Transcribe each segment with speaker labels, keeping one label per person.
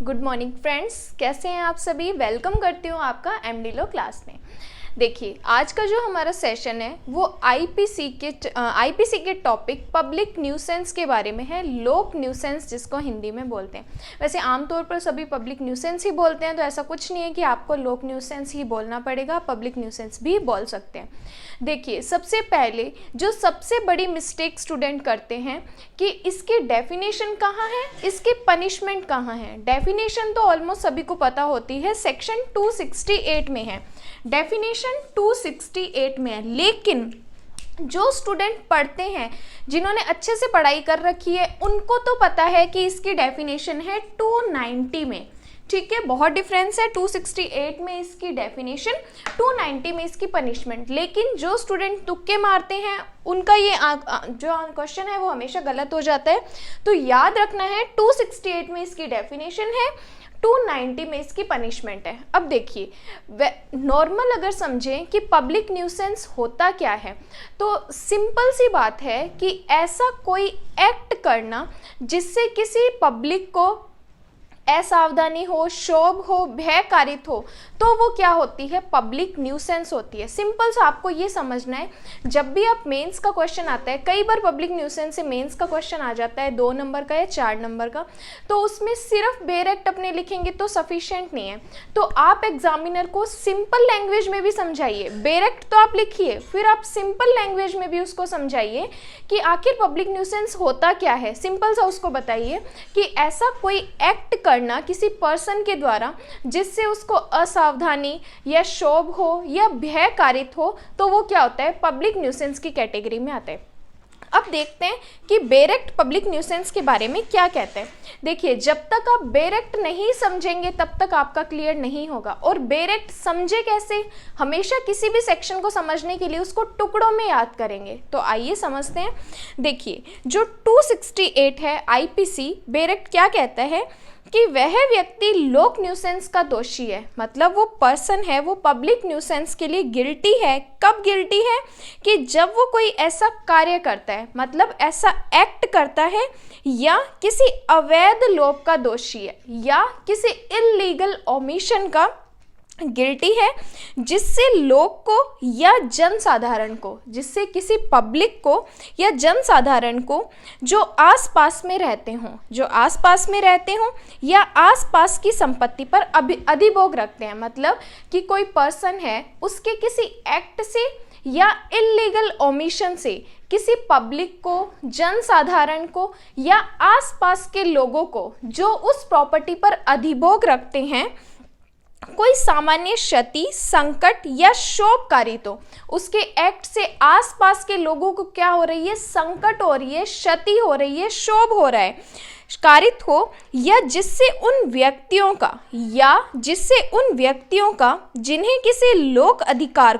Speaker 1: Good morning friends, कैसे हैं आप सभी। वेलकम करती हूँ आपका एमडी लो क्लास में। देखिए, आज का जो हमारा सेशन है वो आईपीसी के टॉपिक पब्लिक न्यूसेंस के बारे में है। लोक न्यूसेंस जिसको हिंदी में बोलते हैं। वैसे आमतौर पर सभी पब्लिक न्यूसेंस ही बोलते हैं, तो ऐसा कुछ नहीं है कि आपको लोक न्यूसेंस ही बोलना पड़ेगा, पब्लिक न्यूसेंस भी बोल सकते हैं। देखिए, सबसे पहले जो सबसे बड़ी मिस्टेक स्टूडेंट करते हैं कि इसकी डेफिनेशन कहाँ है, इसकी पनिशमेंट कहाँ है। डेफिनेशन तो ऑलमोस्ट सभी को पता होती है, सेक्शन 268 में है, डेफिनेशन 268 में है। लेकिन जो स्टूडेंट पढ़ते हैं, जिन्होंने अच्छे से पढ़ाई कर रखी है, उनको तो पता है कि इसकी डेफिनेशन है 290 में। ठीक है, बहुत डिफरेंस है। 268 में इसकी डेफिनेशन, 290 में इसकी पनिशमेंट। लेकिन जो स्टूडेंट तुक्के मारते हैं उनका ये जो क्वेश्चन है वो हमेशा गलत हो जाता है। तो याद रखना है, 268 में इसकी डेफिनेशन है, 290 में इसकी पनिशमेंट है। अब देखिए, नॉर्मल अगर समझें कि पब्लिक न्यूसेंस होता क्या है, तो सिंपल सी बात है कि ऐसा कोई एक्ट करना जिससे किसी पब्लिक को असावधानी हो, क्षोभ हो, भय कारित हो, तो वो क्या होती है, पब्लिक न्यूसेंस होती है। सिंपल सा आपको ये समझना है। जब भी आप मेंस का क्वेश्चन आता है, कई बार पब्लिक न्यूसेंस से मेंस का क्वेश्चन आ जाता है 2 नंबर का या 4 नंबर का, तो उसमें सिर्फ बेर एक्ट अपने लिखेंगे तो सफिशिएंट नहीं है। तो आप एग्जामिनर को सिंपल लैंग्वेज में भी समझाइए। बेर एक्ट तो आप लिखिए, फिर आप सिंपल लैंग्वेज में भी उसको समझाइए कि आखिर पब्लिक न्यूसेंस होता क्या है। सिंपल सा उसको बताइए कि ऐसा कोई एक्ट करना किसी पर्सन के द्वारा जिससे उसको असावधानी या क्षोभ हो या भय कारित हो, तो वो क्या होता है, पब्लिक न्यूसेंस की कैटेगरी में आता है। अब देखते हैं कि बेर एक्ट पब्लिक न्यूसेंस के बारे में क्या कहते हैं। देखिए, जब तक आप बेर एक्ट नहीं समझेंगे तब तक आपका क्लियर नहीं होगा। और बेर एक्ट समझे कैसे, हमेशा किसी भी सेक्शन को समझने के लिए उसको टुकड़ों में याद करेंगे। तो आइए समझते हैं। देखिए, जो 268 है आईपीसी, बेर एक्ट क्या कहता है कि वह व्यक्ति लोक न्यूसेंस का दोषी है, मतलब वो पर्सन है, वो पब्लिक न्यूसेंस के लिए गिल्टी है। कब गिल्टी है, कि जब वो कोई ऐसा कार्य करता है, मतलब ऐसा एक्ट करता है, या किसी अवैध लोभ का दोषी है, या किसी इल्लीगल ओमिशन का गिल्टी है, जिससे लोग को या जनसाधारण को, जिससे किसी पब्लिक को या जनसाधारण को जो आसपास में रहते हों, या आसपास की संपत्ति पर अधिभोग रखते हैं। मतलब कि कोई पर्सन है, उसके किसी एक्ट से या इल्लीगल ओमिशन से किसी पब्लिक को, जनसाधारण को या आसपास के लोगों को जो उस प्रॉपर्टी पर अधिभोग रखते हैं, कोई सामान्य क्षति, संकट या क्षोभ कारित हो। उसके एक्ट से आसपास के लोगों को क्या हो रही है, संकट हो रही है, क्षति हो रही है, क्षोभ हो रहा है, कारित हो, या जिससे उन व्यक्तियों का जिन्हें किसी लोक अधिकार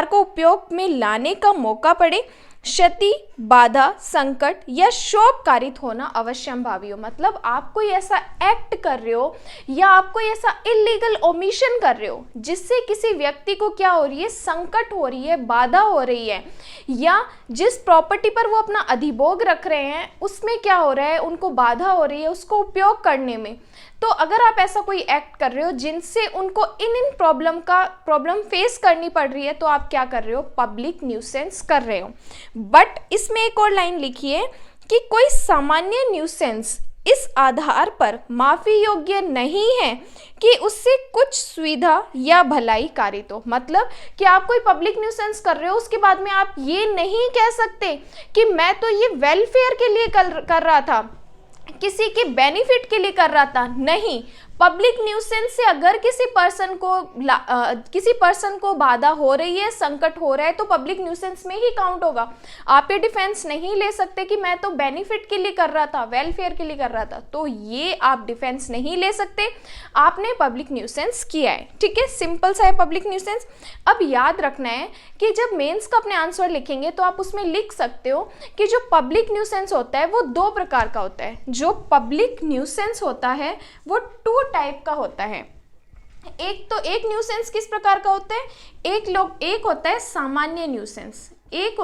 Speaker 1: को उपयोग में लाने का मौका पड़े, क्षति, बाधा, संकट या क्षोभ कारित होना अवश्यंभावी हो। मतलब आप कोई ऐसा एक्ट कर रहे हो या आप कोई ऐसा इल्लीगल ओमिशन कर रहे हो जिससे किसी व्यक्ति को क्या हो रही है, संकट हो रही है, बाधा हो रही है, या जिस प्रॉपर्टी पर वो अपना अधिभोग रख रहे हैं उसमें क्या हो रहा है, उनको बाधा हो रही है उसको उपयोग करने में। तो अगर आप ऐसा कोई एक्ट कर रहे हो जिनसे उनको इन प्रॉब्लम फेस करनी पड़ रही है, तो आप क्या कर रहे हो, पब्लिक न्यूसेंस कर रहे हो। बट इसमें एक और लाइन लिखिए कि कोई सामान्य न्यूसेंस इस आधार पर माफी योग्य नहीं है कि उससे कुछ सुविधा या भलाई कारित हो। मतलब कि आप कोई पब्लिक न्यूसेंस कर रहे हो, उसके बाद में आप ये नहीं कह सकते कि मैं तो ये वेलफेयर के लिए कर रहा था, किसी के बेनिफिट के लिए कर रहा था। नहीं, पब्लिक न्यूसेंस से अगर किसी पर्सन को बाधा हो रही है, संकट हो रहा है, तो पब्लिक न्यूसेंस में ही काउंट होगा। आप ये डिफेंस नहीं ले सकते कि मैं तो बेनिफिट के लिए कर रहा था, वेलफेयर के लिए कर रहा था, तो ये आप डिफेंस नहीं ले सकते, आपने पब्लिक न्यूसेंस किया है। ठीक है, सिंपल सा है पब्लिक न्यूसेंस। अब याद रखना है कि जब मेंस का अपने आंसर लिखेंगे तो आप उसमें लिख सकते हो कि जो पब्लिक न्यूसेंस होता है वो 2 प्रकार का होता है। जो पब्लिक न्यूसेंस होता है वो 2 टाइप का होता है। एक न्यूसेंस किस प्रकार का होता है, एक होता है सामान्य न्यूसेंस, एक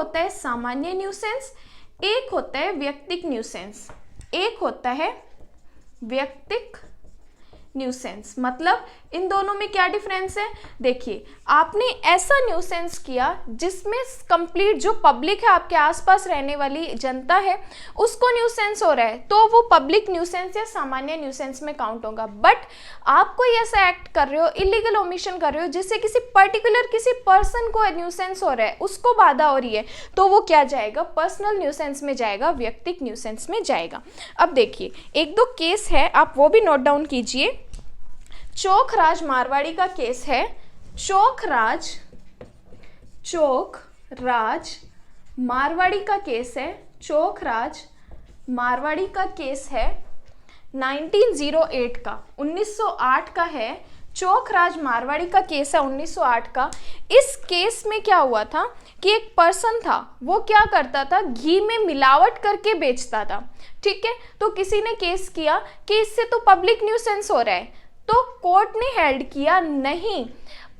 Speaker 1: होता है व्यक्तिक न्यूसेंस, एक होता है व्यक्तिक न्यूसेंस। मतलब इन दोनों में क्या डिफरेंस है? देखिए, आपने ऐसा न्यूसेंस किया जिसमें कंप्लीट जो पब्लिक है, आपके आसपास रहने वाली जनता है, उसको न्यूसेंस हो रहा है, तो वो पब्लिक न्यूसेंस या सामान्य न्यूसेंस में काउंट होगा। बट आप कोई ऐसा एक्ट कर रहे हो, इलीगल ओमिशन कर रहे हो, जिससे किसी पर्टिकुलर किसी पर्सन को न्यूसेंस हो रहा है, उसको बाधा हो रही है, तो वो क्या जाएगा? पर्सनल न्यूसेंस में जाएगा, व्यक्तिक न्यूसेंस में जाएगा। अब देखिए, एक दो केस है, आप वो भी नोट डाउन कीजिए। चोखराज मारवाड़ी का केस है। चोखराज मारवाड़ी का केस है। चोखराज मारवाड़ी का केस है 1908 का, 1908 का है। चोखराज मारवाड़ी का केस है 1908 का। इस केस में क्या हुआ था कि एक पर्सन था, वो क्या करता था? घी में मिलावट करके बेचता था। ठीक है, तो किसी ने केस किया कि इससे तो पब्लिक न्यूसेंस हो रहा है, तो कोर्ट ने हेल्ड किया नहीं,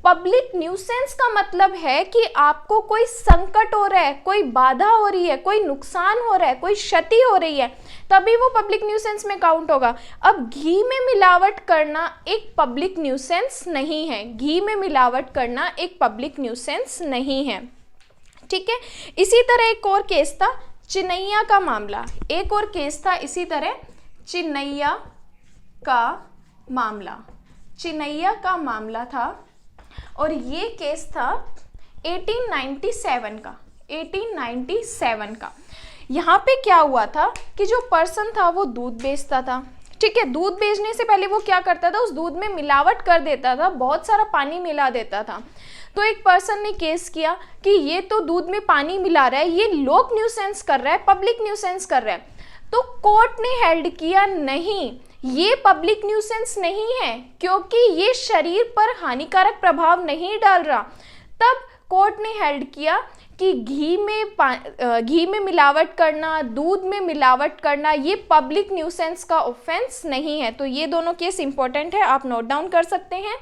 Speaker 1: पब्लिक न्यूसेंस का मतलब है कि आपको कोई संकट हो रहा है, कोई बाधा हो रही है, कोई नुकसान हो रहा है, कोई क्षति हो रही है, तभी वो पब्लिक न्यूसेंस में काउंट होगा। अब घी में मिलावट करना एक पब्लिक न्यूसेंस नहीं है। घी में मिलावट करना एक पब्लिक न्यूसेंस नहीं है। ठीक है, इसी तरह एक और केस था चिनैया का मामला। एक और केस था इसी तरह चिनैया का मामला था, और ये केस था 1897 का। यहाँ पे क्या हुआ था कि जो पर्सन था वो दूध बेचता था। ठीक है, दूध बेचने से पहले वो क्या करता था? उस दूध में मिलावट कर देता था, बहुत सारा पानी मिला देता था। तो एक पर्सन ने केस किया कि ये तो दूध में पानी मिला रहा है, ये लोक न्यूसेंस कर रहा है, पब्लिक न्यूसेंस कर रहा है। तो कोर्ट ने हेल्ड किया नहीं, ये पब्लिक न्यूसेंस नहीं है, क्योंकि ये शरीर पर हानिकारक प्रभाव नहीं डाल रहा। तब कोर्ट ने हेल्ड किया कि घी में मिलावट करना, दूध में मिलावट करना, ये पब्लिक न्यूसेंस का ऑफेंस नहीं है। तो ये दोनों केस इंपॉर्टेंट है, आप नोट डाउन कर सकते हैं।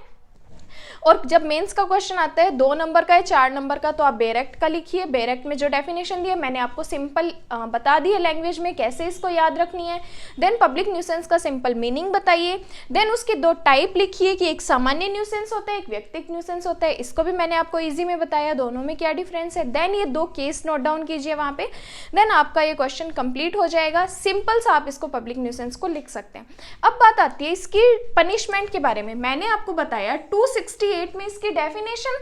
Speaker 1: और जब मेंस का क्वेश्चन आता है 2 नंबर का या 4 नंबर का, तो आप बेरेक्ट का लिखिए। बेरेक्ट में जो डेफिनेशन दी है मैंने आपको सिंपल बता दी है लैंग्वेज में कैसे इसको याद रखनी है। देन पब्लिक न्यूसेंस का सिंपल मीनिंग बताइए। देन उसके 2 टाइप लिखिए कि एक सामान्य न्यूसेंस होता है, एक व्यक्तिक न्यूसेंस होता है। इसको भी मैंने आपको ईजी में बताया दोनों में क्या डिफरेंस है। देन ये 2 केस नोट डाउन कीजिए वहाँ पे। देन आपका ये क्वेश्चन कंप्लीट हो जाएगा। सिंपल सा आप इसको पब्लिक न्यूसेंस को लिख सकते हैं। अब बात आती है इसकी पनिशमेंट के बारे में। मैंने आपको बताया 268 में इसकी डेफिनेशन,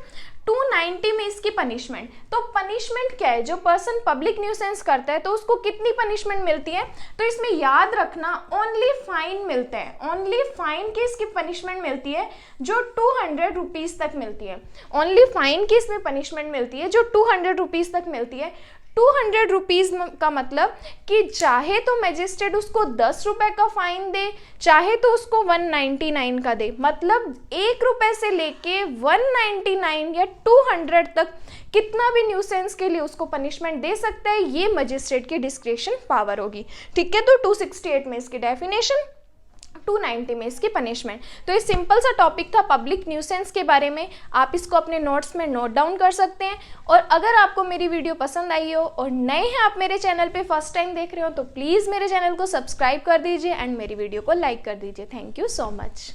Speaker 1: 290 में इसकी पनिशमेंट। तो पनिशमेंट क्या है? जो पर्सन पब्लिक न्यूसेंस करता है तो उसको कितनी पनिशमेंट मिलती है? तो इसमें याद रखना ओनली फाइन मिलता है। ओनली फाइन की इसकी पनिशमेंट मिलती है जो 200 रुपीज तक मिलती है। ओनली फाइन की इसमें पनिशमेंट मिलती है जो 200 रुपीज तक मिलती है। 200 रुपीज का मतलब कि चाहे तो मैजिस्ट्रेट उसको 10 रुपए का फाइन दे, चाहे तो उसको 199 का दे। मतलब 1 रुपए से लेके 199 या 200 तक कितना भी न्यूसेंस के लिए उसको पनिशमेंट दे सकता है, ये मजिस्ट्रेट की डिस्क्रिशन पावर होगी। ठीक है, तो 268 में इसकी डेफिनेशन, 290 में इसकी पनिशमेंट। तो ये सिंपल सा टॉपिक था पब्लिक न्यूसेंस के बारे में। आप इसको अपने नोट्स में नोट डाउन कर सकते हैं। और अगर आपको मेरी वीडियो पसंद आई हो और नए हैं आप मेरे चैनल पे फर्स्ट टाइम देख रहे हो, तो प्लीज़ मेरे चैनल को सब्सक्राइब कर दीजिए एंड मेरी वीडियो को लाइक कर दीजिए। Thank you so much.